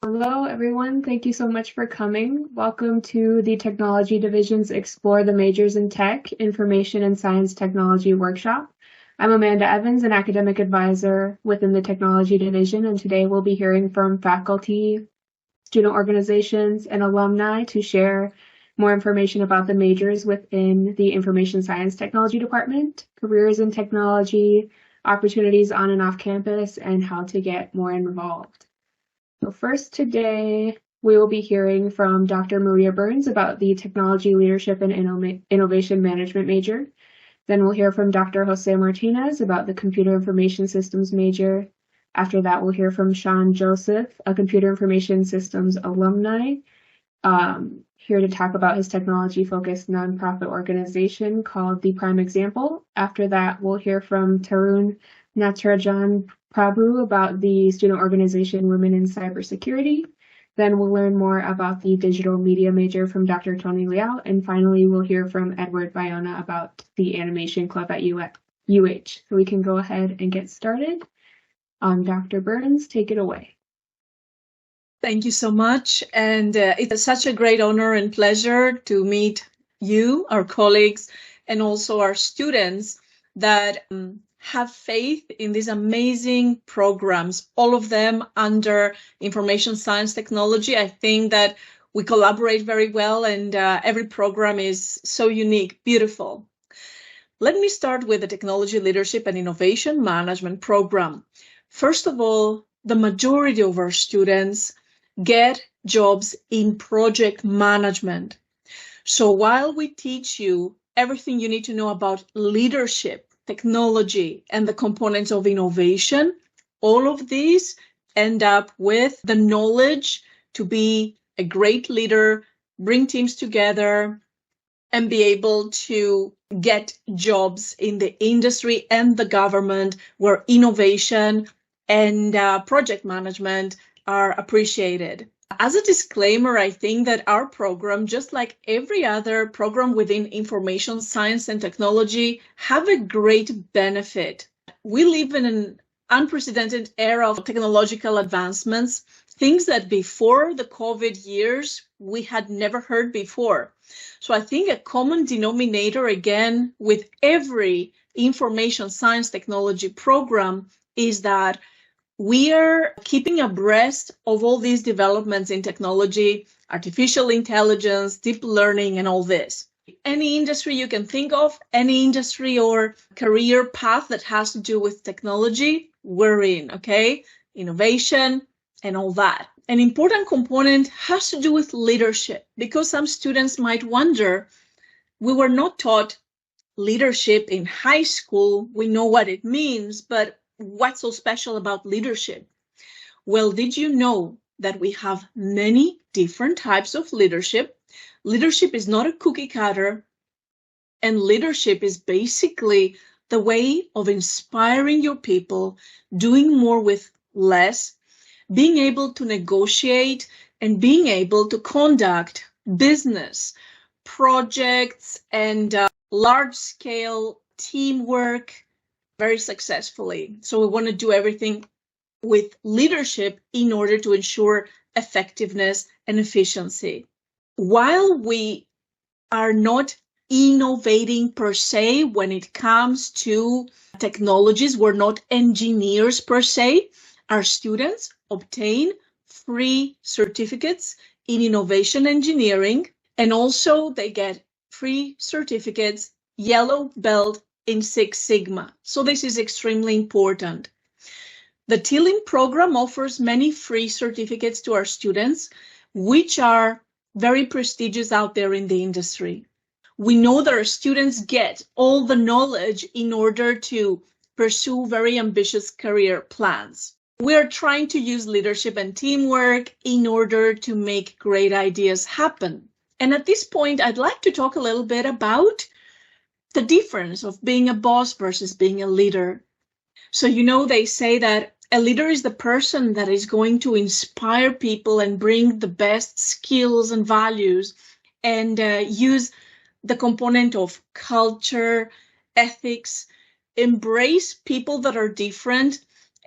Hello, everyone. Thank you so much for coming. Welcome to the Technology Division's Explore the Majors in Tech, Information and Science Technology workshop. I'm Amanda Evans, an academic advisor within the Technology Division, and today we'll be hearing from faculty, student organizations, and alumni to share more information about the majors within the Information Science Technology Department, careers in technology, opportunities on and off campus, and how to get more involved. So first today, we will be hearing from Dr. Maria Burns about the Technology Leadership and Innovation Management major. Then we'll hear from Dr. Jose Martinez about the Computer Information Systems major. After that, we'll hear from Sean Joseph, a Computer Information Systems alumni, here to talk about his technology-focused nonprofit organization called The Prime Example. After that, we'll hear from Tarun Natarajan Prabhu about the student organization Women in Cybersecurity. Then we'll learn more about the digital media major from Dr. Tony Liao. And finally, we'll hear from Edward Bayona about the animation club at UH. So we can go ahead and get started. Dr. Burns, take it away. Thank you so much. And it's such a great honor and pleasure to meet you, our colleagues, and also our students that have faith in these amazing programs, all of them under information science technology. I think that we collaborate very well, and every program is so unique, beautiful. Let me start with the Technology Leadership and Innovation Management program. First of all, the majority of our students get jobs in project management. So while we teach you everything you need to know about leadership, technology, and the components of innovation, all of these end up with the knowledge to be a great leader, bring teams together, and be able to get jobs in the industry and the government where innovation and project management are appreciated. As a disclaimer, I think that our program, just like every other program within information science and technology, have a great benefit. We live in an unprecedented era of technological advancements, things that before the COVID years, we had never heard before. So I think a common denominator, again, with every information science technology program is that we are keeping abreast of all these developments in technology, artificial intelligence, deep learning, and all this. Any industry you can think of, any industry or career path that has to do with technology, we're in, okay? Innovation and all that. An important component has to do with leadership, because some students might wonder, we were not taught leadership in high school. We know what it means, but what's so special about leadership? Well, did you know that we have many different types of leadership? Leadership is not a cookie cutter, and leadership is basically the way of inspiring your people, doing more with less, being able to negotiate, and being able to conduct business, projects, and large-scale teamwork very successfully. So we want to do everything with leadership in order to ensure effectiveness and efficiency. While we are not innovating per se when it comes to technologies, we're not engineers per se, our students obtain free certificates in innovation engineering, and also they get free certificates, yellow belt in Six Sigma. So this is extremely important. The TLIM program offers many free certificates to our students, which are very prestigious out there in the industry. We know that our students get all the knowledge in order to pursue very ambitious career plans. We are trying to use leadership and teamwork in order to make great ideas happen. And at this point, I'd like to talk a little bit about the difference of being a boss versus being a leader. So, they say that a leader is the person that is going to inspire people and bring the best skills and values and use the component of culture, ethics, embrace people that are different,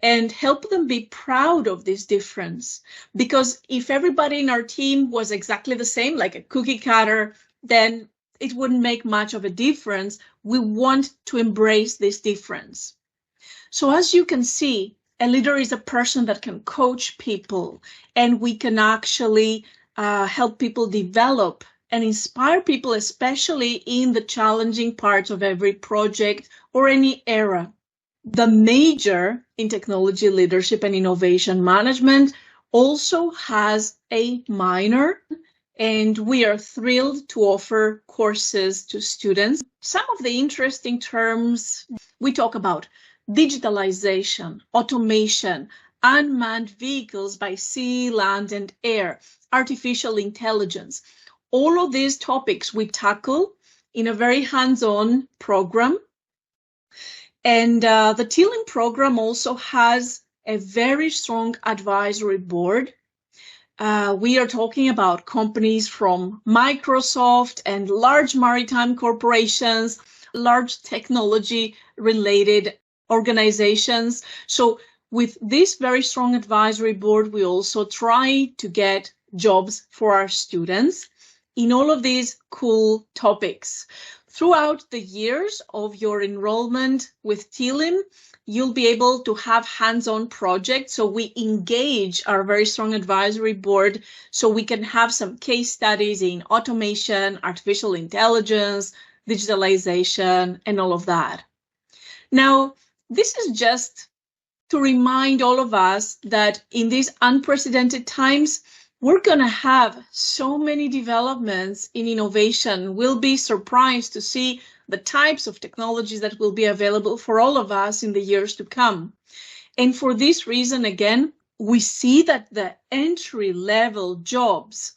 and help them be proud of this difference. Because if everybody in our team was exactly the same, like a cookie cutter, then it wouldn't make much of a difference. We want to embrace this difference. So as you can see, a leader is a person that can coach people, and we can actually help people develop and inspire people, especially in the challenging parts of every project or any era. The major in technology leadership and innovation management also has a minor, and we are thrilled to offer courses to students. Some of the interesting terms we talk about: digitalization, automation, unmanned vehicles by sea, land, and air, artificial intelligence. All of these topics we tackle in a very hands-on program. And the TLIM program also has a very strong advisory board. We are talking about companies from Microsoft and large maritime corporations, large technology-related organizations. So with this very strong advisory board, we also try to get jobs for our students in all of these cool topics. Throughout the years of your enrollment with TLIM, you'll be able to have hands-on projects. So we engage our very strong advisory board so we can have some case studies in automation, artificial intelligence, digitalization, and all of that. Now, this is just to remind all of us that in these unprecedented times, we're going to have so many developments in innovation. We'll be surprised to see the types of technologies that will be available for all of us in the years to come. And for this reason, again, we see that the entry-level jobs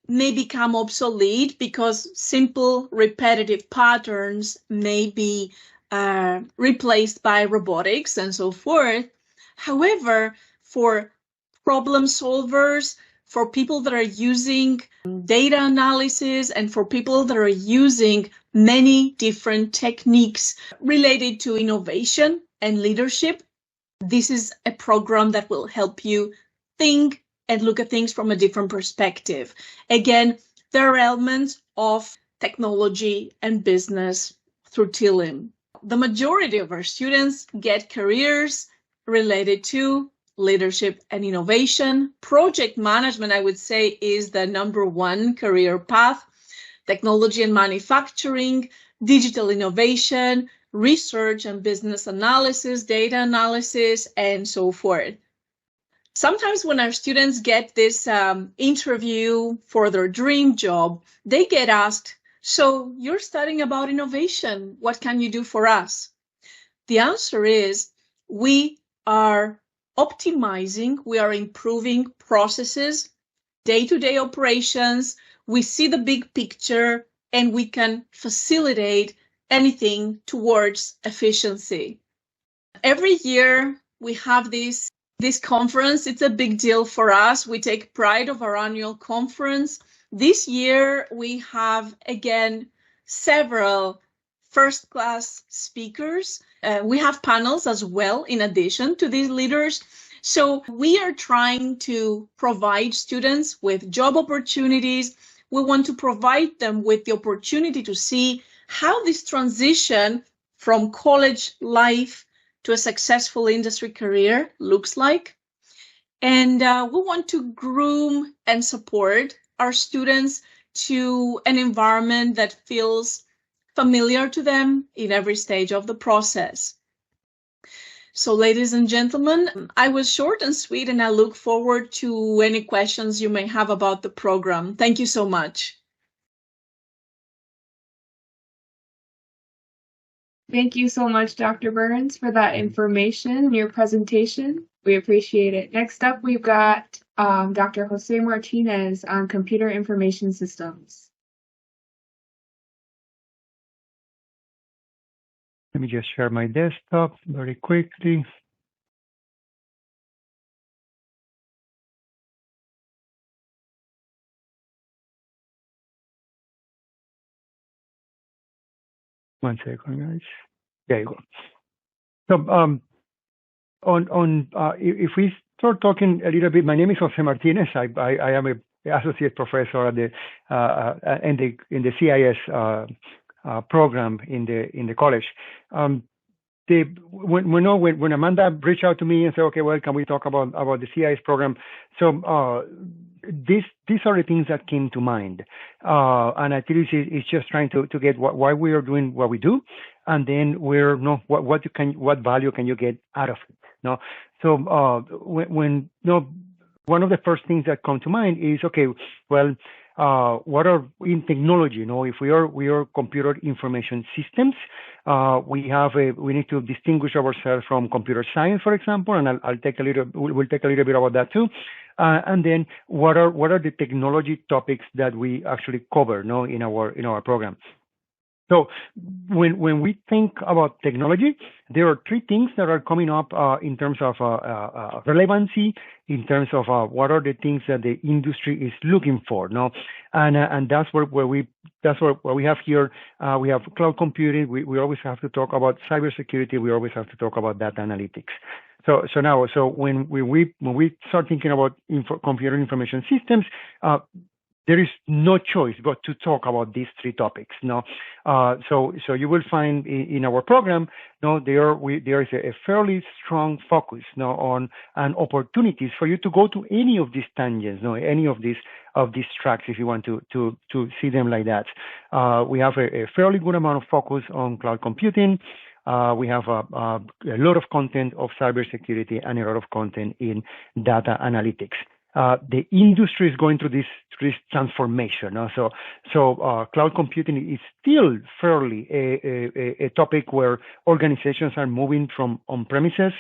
may become obsolete because simple repetitive patterns may be replaced by robotics and so forth. However, for problem solvers, for people that are using data analysis, and for people that are using many different techniques related to innovation and leadership, this is a program that will help you think and look at things from a different perspective. Again, there are elements of technology and business through TLIM. The majority of our students get careers related to leadership and innovation. Project management, I would say, is the #1 career path. Technology and manufacturing, digital innovation, research and business analysis, data analysis, and so forth. Sometimes when our students get this interview for their dream job, they get asked, so you're studying about innovation, what can you do for us? The answer is we are optimizing, we are improving processes, day-to-day operations, we see the big picture, and we can facilitate anything towards efficiency. Every year we have this conference. It's a big deal for us. We take pride of our annual conference. This year we have, again, several first-class speakers. We have panels as well, in addition to these leaders. So we are trying to provide students with job opportunities. We want to provide them with the opportunity to see how this transition from college life to a successful industry career looks like. And we want to groom and support our students to an environment that feels familiar to them in every stage of the process. So, ladies and gentlemen, I was short and sweet, and I look forward to any questions you may have about the program. Thank you so much. Thank you so much, Dr. Burns, for that information, your presentation. We appreciate it. Next up, we've got Dr. Jose Martinez on computer information systems. Let me just share my desktop very quickly. One second, guys. There you go. So if we start talking a little bit, my name is Jose Martinez. I am a associate professor at in the CIS program in the college. When Amanda reached out to me and said, okay, well, can we talk about the CIS program? So these are the things that came to mind, and I think it's just trying to get why we are doing what we do, and then what value can you get out of it? No, so one of the first things that come to mind is, okay, well, what are in technology? If we are computer information systems, we need to distinguish ourselves from computer science, for example, and we'll take a little bit about that too. And then what are the technology topics that we actually cover, in our program? So when we think about technology, there are three things that are coming up in terms of relevancy, in terms of what are the things that the industry is looking for. And that's where we have here. We have cloud computing. We always have to talk about cybersecurity. We always have to talk about data analytics. So when we start thinking about computer information systems, there is no choice but to talk about these three topics. So you will find in our program, there is a fairly strong focus on opportunities for you to go to any of these tangents, any of these tracks, if you want to see them like that. We have a fairly good amount of focus on cloud computing. We have a lot of content of cybersecurity and a lot of content in data analytics. The industry is going through this transformation. So cloud computing is still fairly a topic where organizations are moving from on-premises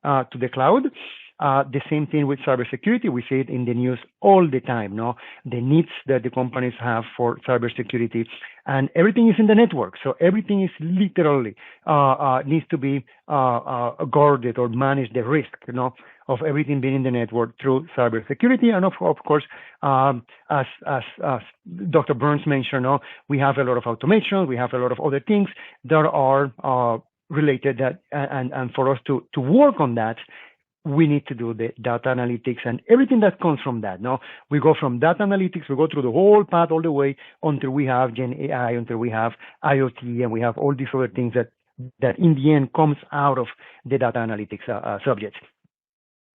to the cloud. The same thing with cybersecurity. We see it in the news all the time. The needs that the companies have for cybersecurity, and everything is in the network. So everything is literally needs to be guarded or manage the risk, of everything being in the network through cybersecurity. And of course, as Dr. Burns mentioned, we have a lot of automation. We have a lot of other things that are related that, and for us to work on that, we need to do the data analytics and everything that comes from that. We go from data analytics, we go through the whole path all the way until we have Gen AI, until we have IoT, and we have all these other things that in the end comes out of the data analytics subjects.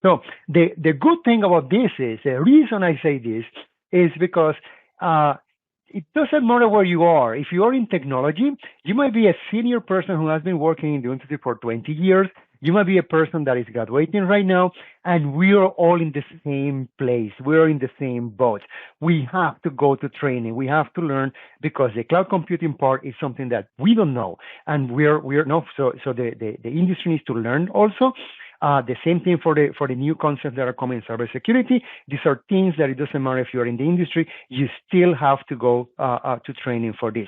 So the good thing about this is, the reason I say this is because it doesn't matter where you are. If you are in technology, you might be a senior person who has been working in the industry for 20 years. You might be a person that is graduating right now, and we are all in the same place. We're in the same boat. We have to go to training. We have to learn, because the cloud computing part is something that we don't know, and we're not. So the industry needs to learn also. The same thing for the new concepts that are coming in cybersecurity. These are things that it doesn't matter if you're in the industry, you still have to go to training for this.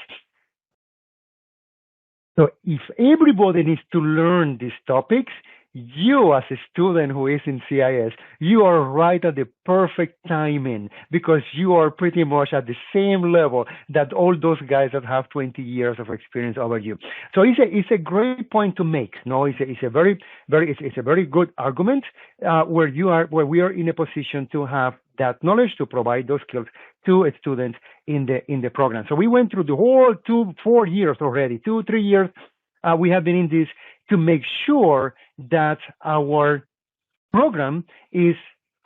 So if everybody needs to learn these topics, you as a student who is in CIS, you are right at the perfect timing, because you are pretty much at the same level that all those guys that have 20 years of experience over you. So it's a great point to make. It's a very good argument where we are in a position to have that knowledge, to provide those skills to students in the program. So we went through the whole 3 years already, 3 years. We have been in this to make sure that our program is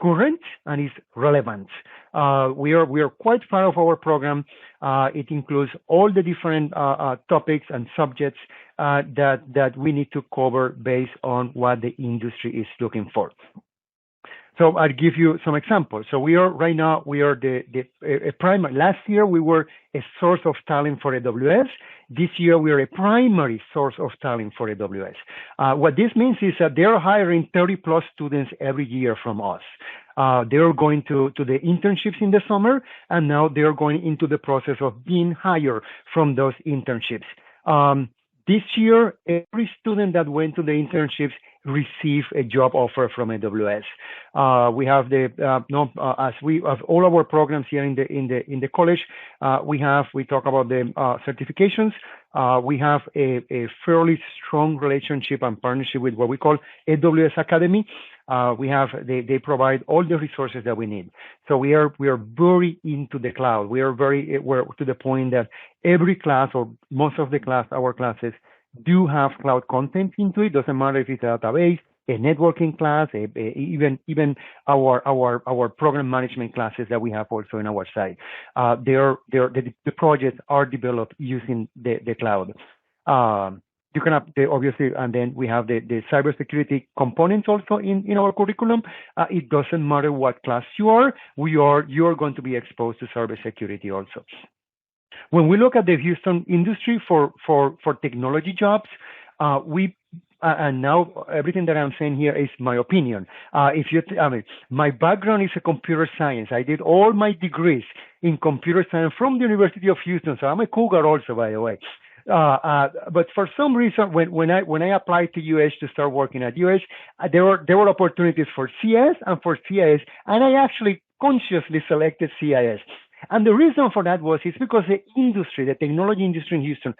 current and is relevant. We are quite proud of our program. It includes all the different topics and subjects that we need to cover based on what the industry is looking for. So I'll give you some examples. So we are a primary. Last year we were a source of talent for AWS. This year we are a primary source of talent for AWS. What this means is that they're hiring 30 plus students every year from us. They're going to the internships in the summer, and now they're going into the process of being hired from those internships. This year, every student that went to the internships receive a job offer from AWS. We have as we have all our programs here in the college. We talk about the certifications. We have a fairly strong relationship and partnership with what we call AWS Academy. They provide all the resources that we need. So we are very into the cloud. We're to the point that every class or most of our classes do have cloud content into it. Doesn't matter if it's a database, a networking class, even our program management classes that we have also in our site. The projects are developed using the cloud. You can have obviously, and then we have the cybersecurity components also in our curriculum. It doesn't matter what class you are going to be exposed to cybersecurity also. When we look at the Houston industry for technology jobs, and now everything that I'm saying here is my opinion. My background is a computer science. I did all my degrees in computer science from the University of Houston. So I'm a cougar also, by the way. But for some reason, when I applied to US to start working at US, there were opportunities for CS and for CIS, and I actually consciously selected CIS. And the reason for that is because the technology industry in Houston,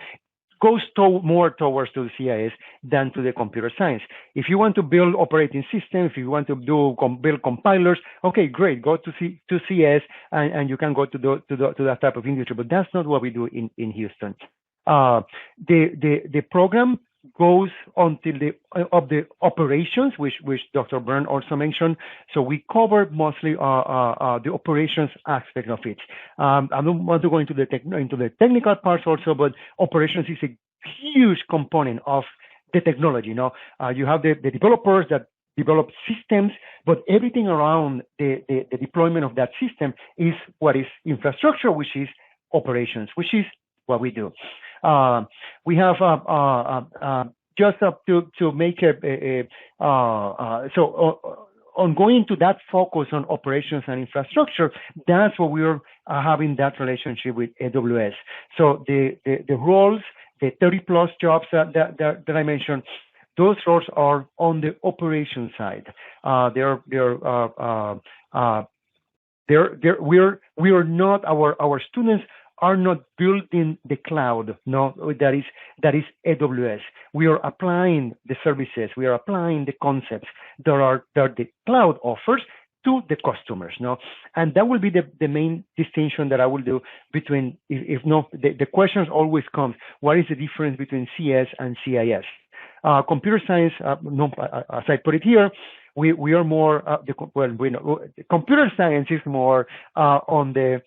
goes more towards to the CIS than to the computer science. If you want to build operating systems, if you want to build compilers, okay, great, go to CS and you can go to that type of industry. But that's not what we do in Houston. The program goes until the operations, which Dr. Byrne also mentioned. So we cover mostly the operations aspect of it. I don't want to go into the technical parts also, but operations is a huge component of the technology. You have the developers that develop systems, but everything around the deployment of that system is what is infrastructure, which is operations, which is what we do. We have just to make on going to that focus on operations and infrastructure. That's what we're having that relationship with AWS. So the roles, the 30+ jobs that I mentioned, those roles are on the operation side. We are not our students are not building the cloud. No, that is AWS. We are applying the services. We are applying the concepts that the cloud offers to the customers. No, and that will be the main distinction that I will do between. The questions always come: what is the difference between CS and CIS? Computer science. As I put it here. We are more computer science is more on the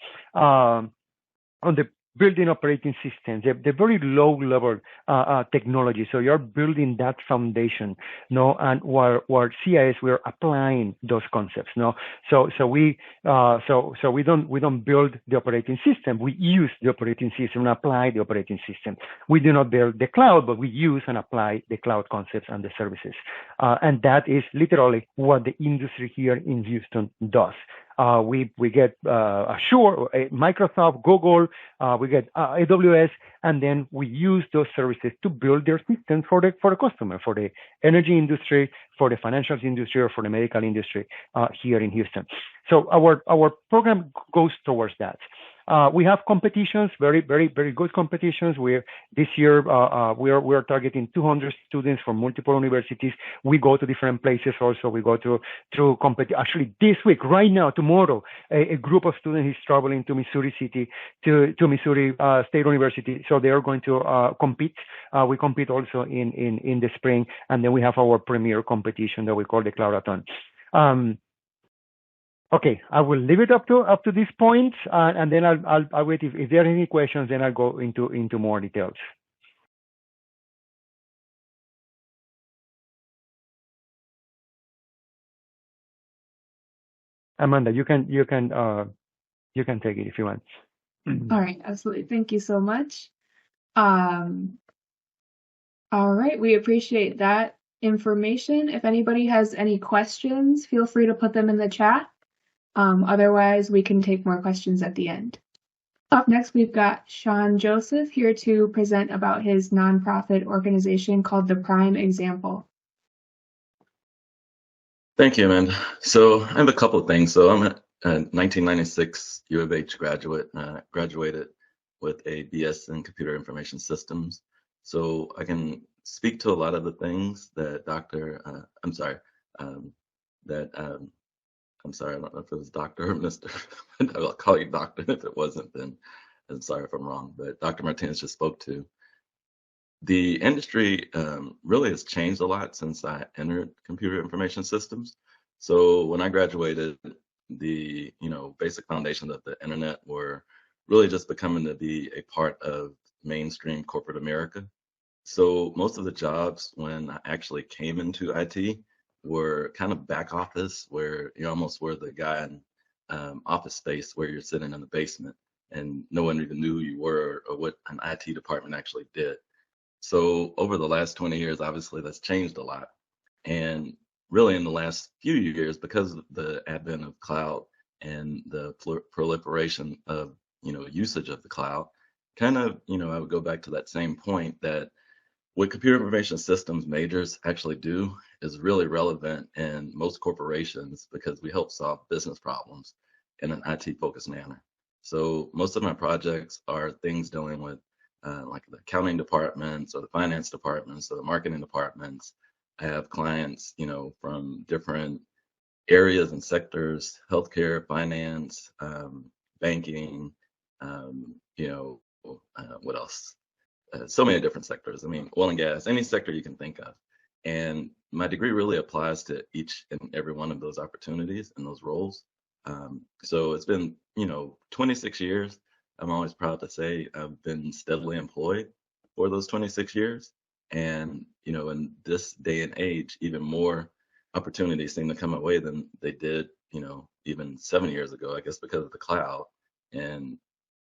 building operating systems, the very low level technology. So you're building that foundation, and where CIS, we're applying those concepts, So we don't build the operating system. We use the operating system and apply the operating system. We do not build the cloud, but we use and apply the cloud concepts and the services. And that is literally what the industry here in Houston does. We get Azure, Microsoft, Google, we get AWS, and then we use those services to build their systems for the customer, for the energy industry, for the financial industry, or for the medical industry here in Houston. So our program goes towards that. We have competitions, very, very, very good competitions. This year we are targeting 200 students from multiple universities. We go to different places also. We go through actually this week, right now, tomorrow, a group of students is traveling to Missouri City, to Missouri State University. So they are going to compete. We compete also in the spring, and then we have our premier competition that we call the Cloudathon. Okay, I will leave it up to this point, and then I'll wait. If there are any questions, then I'll go into more details. Amanda, you can take it if you want. All right, absolutely. Thank you so much. All right, we appreciate that information. If anybody has any questions, feel free to put them in the chat. Otherwise, we can take more questions at the end. Up next, we've got Sean Joseph here to present about his nonprofit organization called The Prime Example. Thank you, Amanda. So I have a couple of things. So I'm a 1996 U of H graduate. Graduated with a BS in Computer Information Systems. So I can speak to a lot of the things that I'm sorry, that I'm sorry, I don't know if it was Dr. or Mr. I'll call you Doctor. If it wasn't, then I'm sorry if I'm wrong. But Dr. Martinez just spoke to. The industry really has changed a lot since I entered computer information systems. So when I graduated, the basic foundations of the internet were really just becoming to be a part of mainstream corporate America. So most of the jobs when I actually came into IT were kind of back office, where you almost were the guy in office space where you're sitting in the basement and no one even knew who you were or what an IT department actually did. So over the last 20 years, obviously that's changed a lot. And really in the last few years, because of the advent of cloud and the proliferation of, usage of the cloud, kind of, I would go back to that same point that what computer information systems majors actually do is really relevant in most corporations because we help solve business problems in an IT focused manner. So most of my projects are things dealing with like the accounting departments or the finance departments or the marketing departments. I have clients, from different areas and sectors: healthcare, finance, banking, what else? So many different sectors. I mean, oil and gas, any sector you can think of. And my degree really applies to each and every one of those opportunities and those roles. So it's been, 26 years. I'm always proud to say I've been steadily employed for those 26 years. And, in this day and age, even more opportunities seem to come my way than they did, even 7 years ago, I guess, because of the cloud. And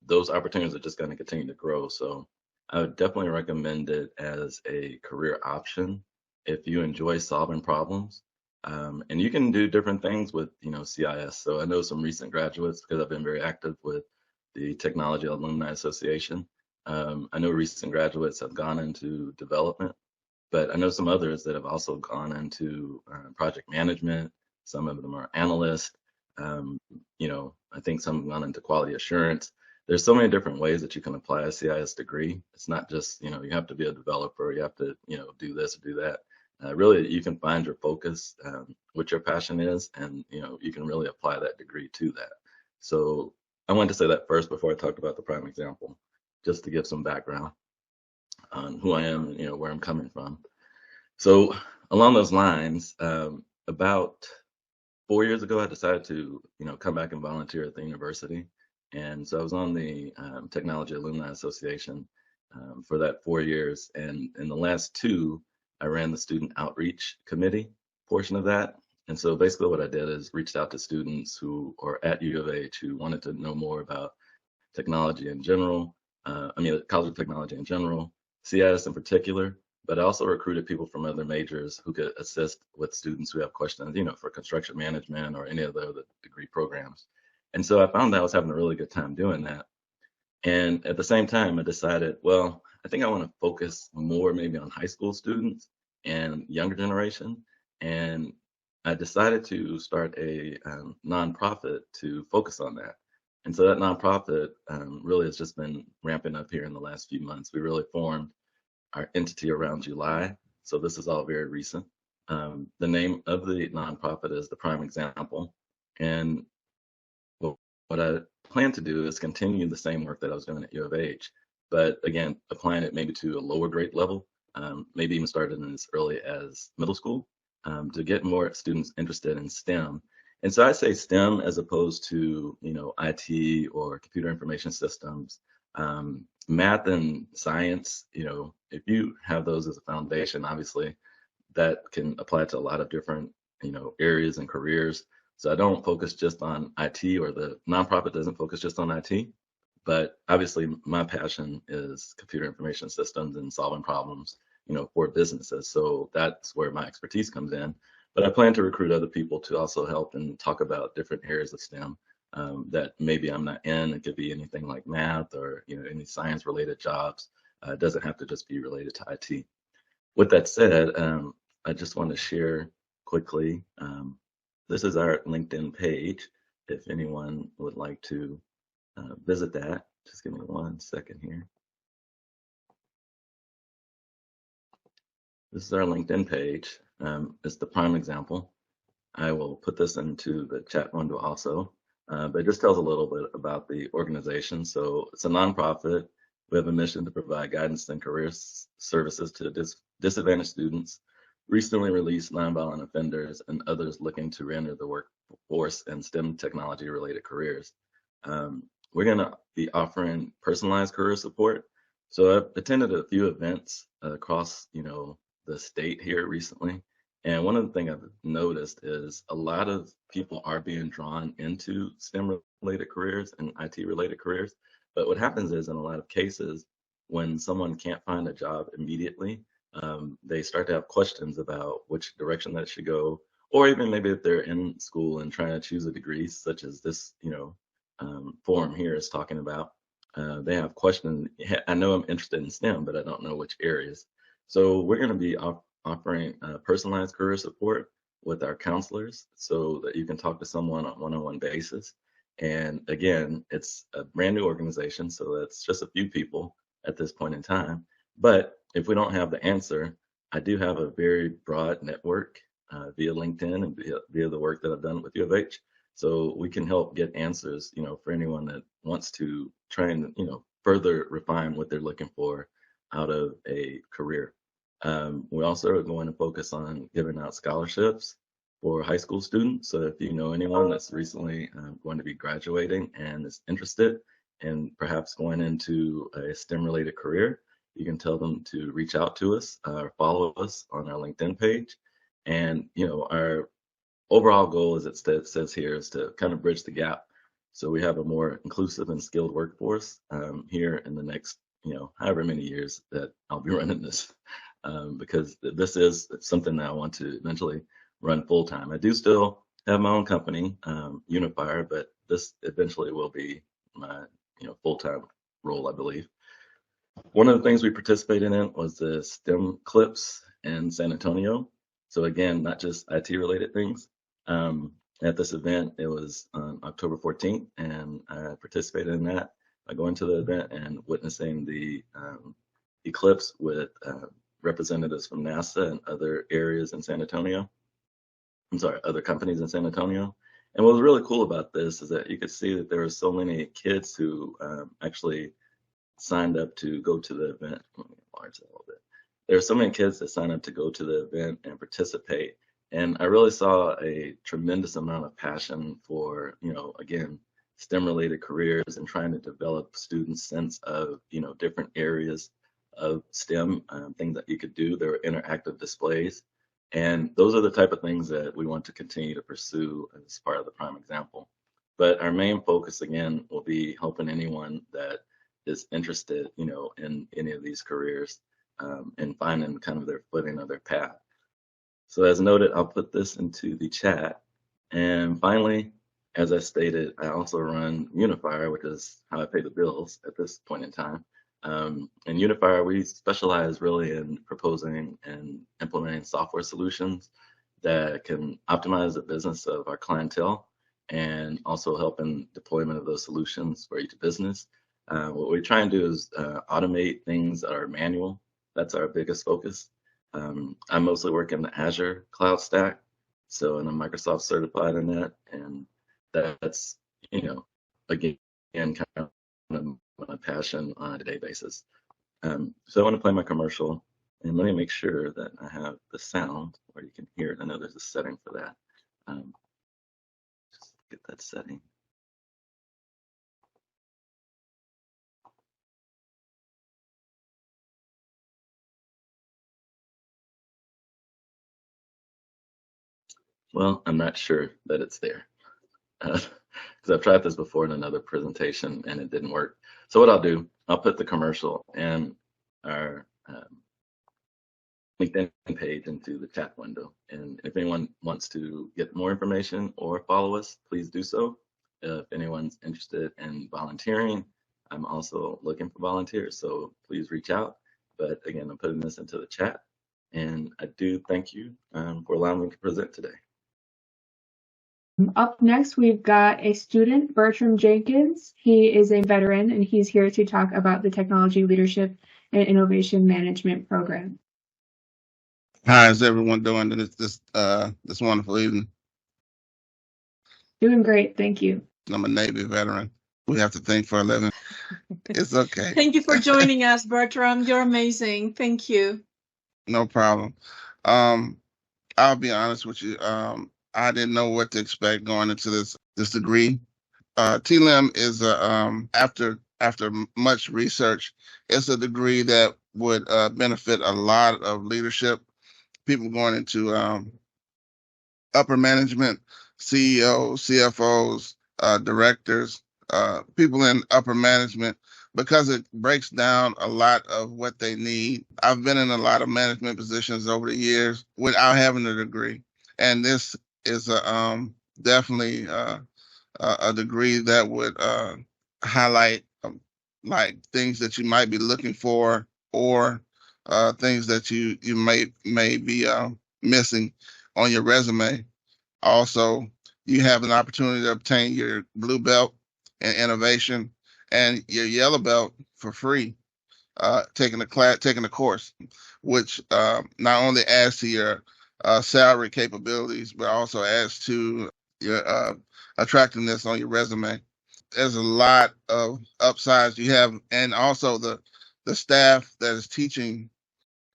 those opportunities are just going to continue to grow. So I would definitely recommend it as a career option if you enjoy solving problems. And you can do different things with, CIS. So I know some recent graduates because I've been very active with the Technology Alumni Association. I know recent graduates have gone into development, but I know some others that have also gone into project management. Some of them are analysts. I think some have gone into quality assurance. There's so many different ways that you can apply a CIS degree. It's not just, you have to be a developer, you have to, do this or do that. Really, you can find your focus, what your passion is, and, you can really apply that degree to that. So I wanted to say that first before I talked about the prime example, just to give some background on who I am and, where I'm coming from. So along those lines, about 4 years ago, I decided to, come back and volunteer at the university. And so I was on the Technology Alumni Association for that 4 years. And in the last 2, I ran the student outreach committee portion of that. And so basically what I did is reached out to students who are at U of H who wanted to know more about technology in general, College of Technology in general, CIS in particular, but I also recruited people from other majors who could assist with students who have questions, for construction management or any of the other degree programs. And so I found that I was having a really good time doing that. And at the same time, I decided, well, I think I want to focus more maybe on high school students and younger generation. And I decided to start a nonprofit to focus on that. And so that nonprofit really has just been ramping up here in the last few months. We really formed our entity around July. So this is all very recent. The name of the nonprofit is The Prime Example. And what I plan to do is continue the same work that I was doing at U of H, but again, applying it maybe to a lower grade level, maybe even starting as early as middle school, to get more students interested in STEM. And so I say STEM as opposed to, IT or computer information systems. Math and science, if you have those as a foundation, obviously that can apply to a lot of different, areas and careers. So I don't focus just on IT, or the nonprofit doesn't focus just on IT, but obviously my passion is computer information systems and solving problems, for businesses. So that's where my expertise comes in. But I plan to recruit other people to also help and talk about different areas of STEM that maybe I'm not in. It could be anything like math or, any science related jobs. It doesn't have to just be related to IT. With that said, I just want to share quickly this is our LinkedIn page. If anyone would like to visit that, just give me 1 second here. This is our LinkedIn page. It's the prime example. I will put this into the chat window also, but it just tells a little bit about the organization. So it's a nonprofit. We have a mission to provide guidance and career services to disadvantaged students, recently released nonviolent offenders, and others looking to re-enter the workforce in STEM technology-related careers. We're going to be offering personalized career support. So I've attended a few events across, the state here recently. And one of the things I've noticed is a lot of people are being drawn into STEM-related careers and IT-related careers. But what happens is, in a lot of cases, when someone can't find a job immediately, they start to have questions about which direction that should go, or even maybe if they're in school and trying to choose a degree, such as this, forum here is talking about. They have questions. I know I'm interested in STEM, but I don't know which areas. So we're going to be offering personalized career support with our counselors so that you can talk to someone on a one-on-one basis. And again, it's a brand new organization, so it's just a few people at this point in time. But if we don't have the answer, I do have a very broad network via LinkedIn and via the work that I've done with U of H. So we can help get answers, for anyone that wants to try and, further refine what they're looking for out of a career. We also are going to focus on giving out scholarships for high school students. So if you know anyone that's recently going to be graduating and is interested in perhaps going into a STEM-related career, you can tell them to reach out to us or follow us on our LinkedIn page. And, our overall goal, as it says here, is to kind of bridge the gap. So we have a more inclusive and skilled workforce here in the next, however many years that I'll be running this. Because this is something that I want to eventually run full time. I do still have my own company, Unifier, but this eventually will be my full time role, I believe. One of the things we participated in was the STEM Clips in San Antonio. So again, not just IT related things. At this event, it was on October 14th, and I participated in that by going to the event and witnessing the eclipse with representatives from NASA and other areas in San Antonio. Other companies in San Antonio. And what was really cool about this is that you could see that there were so many kids who actually signed up to go to the event. Let me enlarge that a little bit. There were so many kids that signed up to go to the event and participate. And I really saw a tremendous amount of passion for, again, STEM-related careers and trying to develop students' sense of, different areas of STEM, things that you could do. There were interactive displays. And those are the type of things that we want to continue to pursue as part of the prime example. But our main focus, again, will be helping anyone that is interested, in any of these careers and finding kind of their footing or their path. So as noted, I'll put this into the chat. And finally, as I stated, I also run Unifier, which is how I pay the bills at this point in time. In Unifier, we specialize really in proposing and implementing software solutions that can optimize the business of our clientele and also help in deployment of those solutions for each business. What we try and do is automate things that are manual. That's our biggest focus. I mostly work in the Azure cloud stack, so and I'm Microsoft certified in that, and that's, again, kind of my passion on a day basis. So I want to play my commercial, and let me make sure that I have the sound where you can hear it. I know there's a setting for that. Just get that setting. Well, I'm not sure that it's there because I've tried this before in another presentation and it didn't work. So what I'll do, I'll put the commercial and our LinkedIn page into the chat window. And if anyone wants to get more information or follow us, please do so. If anyone's interested in volunteering, I'm also looking for volunteers, so please reach out. But again, I'm putting this into the chat. And I do thank you for allowing me to present today. Up next, we've got a student, Bertram Jenkins. He is a veteran, and he's here to talk about the Technology Leadership and Innovation Management Program. How is everyone doing this wonderful evening? Doing great, thank you. I'm a Navy veteran. We have to think for a living. It's okay. Thank you for joining us, Bertram. You're amazing. Thank you. No problem. I'll be honest with you. I didn't know what to expect going into this degree. TLIM is after much research, it's a degree that would benefit a lot of leadership people going into upper management, CEOs, CFOs, directors, people in upper management, because it breaks down a lot of what they need. I've been in a lot of management positions over the years without having a degree, and this is definitely a degree that would highlight like things that you might be looking for, or things that you may be missing on your resume. Also, you have an opportunity to obtain your blue belt in innovation and your yellow belt for free, taking a course, which not only adds to your salary capabilities, but also adds to your attractiveness on your resume. There's a lot of upsides you have, and also the staff that is teaching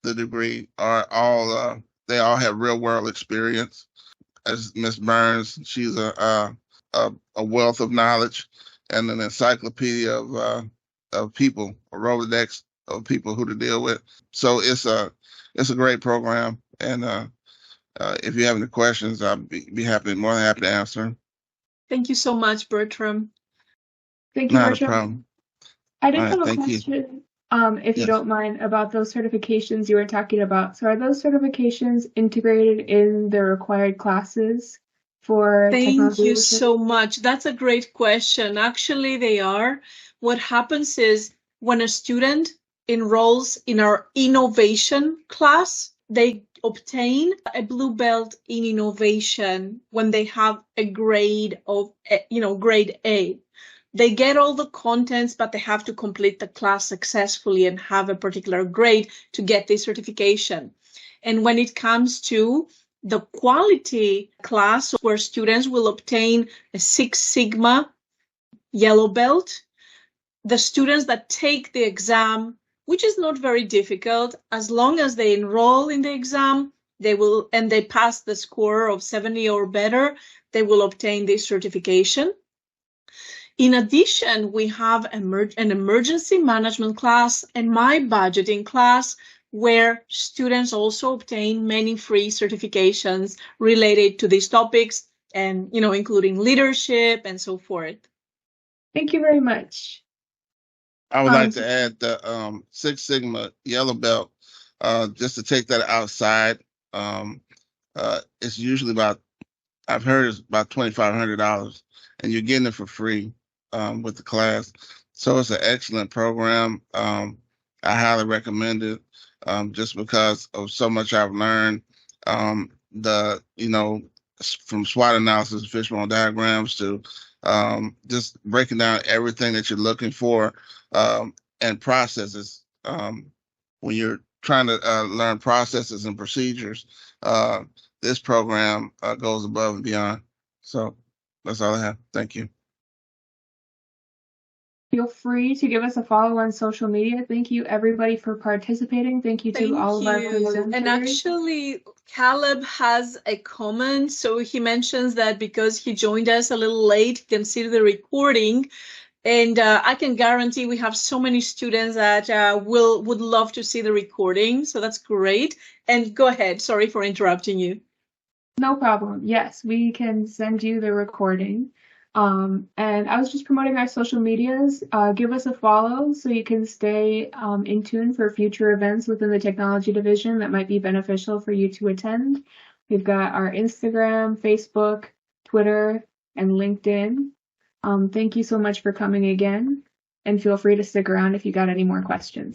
the degree are all they all have real world experience. As Miss Burns, she's a wealth of knowledge and an encyclopedia of people, a Rolodex of people who to deal with. So it's a great program, and if you have any questions, I'd be more than happy to answer. Thank you so much, Bertram. Thank you, Not Bertram. a problem. I did All right, have a thank you. question, if you Yes. don't mind, about those certifications you were talking about. So are those certifications integrated in the required classes for Thank technology you leadership? so much. That's a great question. Actually, they are. What happens is when a student enrolls in our innovation class, they obtain a blue belt in innovation when they have a grade of, grade A. They get all the contents, but they have to complete the class successfully and have a particular grade to get this certification. And when it comes to the quality class, where students will obtain a Six Sigma yellow belt, the students that take the exam, which is not very difficult, as long as they enroll in the exam, and they pass the score of 70 or better, they will obtain this certification. In addition, we have an emergency management class and my budgeting class, where students also obtain many free certifications related to these topics, and including leadership and so forth. Thank you very much. I would like to add the Six Sigma yellow belt, just to take that outside. It's usually I've heard it's about $2,500, and you're getting it for free with the class. So it's an excellent program. I highly recommend it, just because of so much I've learned. From SWOT analysis, fishbone diagrams, to just breaking down everything that you're looking for, and processes. When you're trying to learn processes and procedures, this program goes above and beyond. So that's all I have. Thank you. Feel free to give us a follow on social media. Thank you, everybody, for participating. Thank you to all of our presenters. And actually, Caleb has a comment. So he mentions that because he joined us a little late, he can see the recording. And I can guarantee we have so many students that would love to see the recording. So that's great. And go ahead. Sorry for interrupting you. No problem. Yes, we can send you the recording. And I was just promoting our social medias. Give us a follow so you can stay in tune for future events within the technology division that might be beneficial for you to attend. We've got our Instagram, Facebook, Twitter, and LinkedIn. Thank you so much for coming again, and feel free to stick around if you got any more questions.